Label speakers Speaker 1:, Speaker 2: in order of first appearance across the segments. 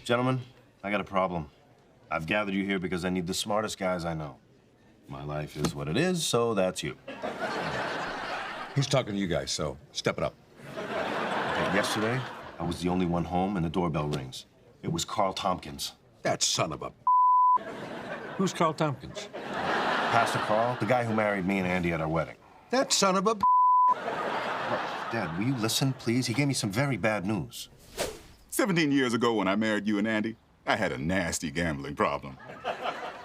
Speaker 1: Gentlemen, I got a problem. I've gathered you here because I need the smartest guys I know. My life is what it is, so that's you.
Speaker 2: He's talking to you guys, so step it up.
Speaker 1: Okay, yesterday, I was the only one home and the doorbell rings. It was Carl Tompkins.
Speaker 2: That son of a... Who's Carl Tompkins?
Speaker 1: Pastor Carl, the guy who married me and Andy at our wedding.
Speaker 2: That son of a...
Speaker 1: Look, Dad, will you listen, please? He gave me some very bad news.
Speaker 3: 17 years ago when I married you and Andy, I had a nasty gambling problem.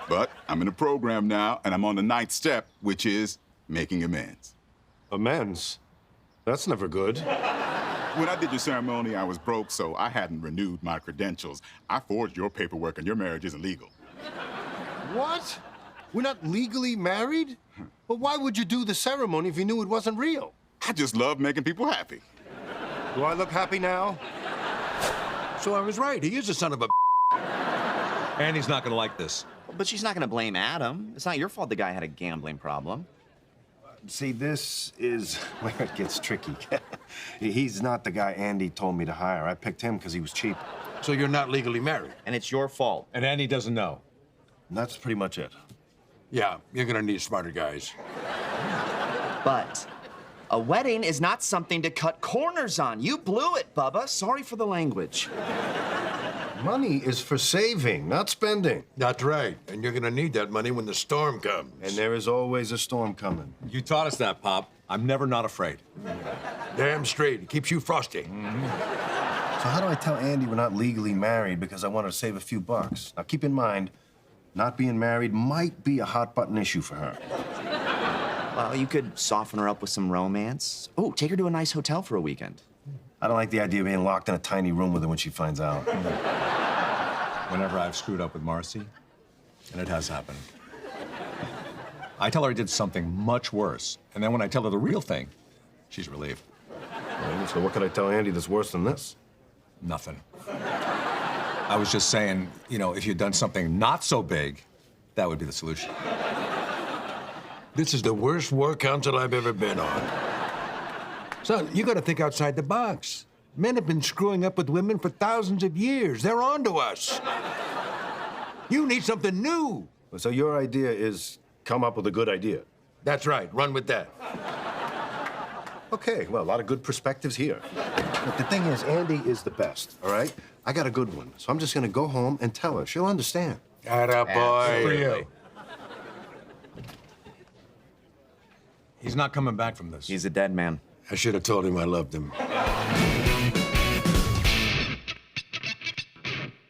Speaker 3: But I'm in a program now, and I'm on the 9th step, which is making amends.
Speaker 1: Amends? That's never good.
Speaker 3: When I did your ceremony, I was broke, so I hadn't renewed my credentials. I forged your paperwork, and your marriage isn't legal.
Speaker 1: What? We're not legally married? Well, why would you do the ceremony if you knew it wasn't real?
Speaker 3: I just love making people happy.
Speaker 1: Do I look happy now?
Speaker 2: So I was right. He is a son of a... Andy's not gonna like this.
Speaker 4: But she's not gonna blame Adam. It's not your fault the guy had a gambling problem.
Speaker 1: See, this is where it gets tricky. He's not the guy Andy told me to hire. I picked him because he was cheap.
Speaker 2: So you're not legally married?
Speaker 4: And it's your fault.
Speaker 2: And Andy doesn't know.
Speaker 1: And that's pretty much it.
Speaker 2: Yeah, you're gonna need smarter guys.
Speaker 4: But a wedding is not something to cut corners on. You blew it, Bubba. Sorry for the language.
Speaker 1: Money is for saving, not spending.
Speaker 2: That's right. And you're gonna need that money when the storm comes.
Speaker 1: And there is always a storm coming.
Speaker 2: You taught us that, Pop. I'm never not afraid. Damn straight. It keeps you frosty.
Speaker 1: So how do I tell Andy we're not legally married because I wanted to save a few bucks? Now, keep in mind, not being married might be a hot-button issue for her.
Speaker 4: Well, you could soften her up with some romance. Oh, take her to a nice hotel for a weekend.
Speaker 1: I don't like the idea of being locked in a tiny room with her when she finds out.
Speaker 2: Whenever I've screwed up with Marcy, and it has happened, I tell her I did something much worse. And then when I tell her the real thing, she's relieved.
Speaker 1: So what could I tell Andy that's worse than this?
Speaker 2: Nothing. I was just saying, you know, if you'd done something not so big, that would be the solution. This is the worst war council I've ever been on. Son, you gotta think outside the box. Men have been screwing up with women for thousands of years. They're on to us. You need something new.
Speaker 1: So your idea is come up with a good idea?
Speaker 2: That's right. Run with that.
Speaker 1: Okay, well, a lot of good perspectives here. But the thing is, Andy is the best, all right? I got a good one, so I'm just gonna go home and tell her. She'll understand.
Speaker 2: Atta boy.
Speaker 4: Absolutely.
Speaker 2: He's not coming back from this.
Speaker 4: He's a dead man.
Speaker 2: I should have told him I loved him.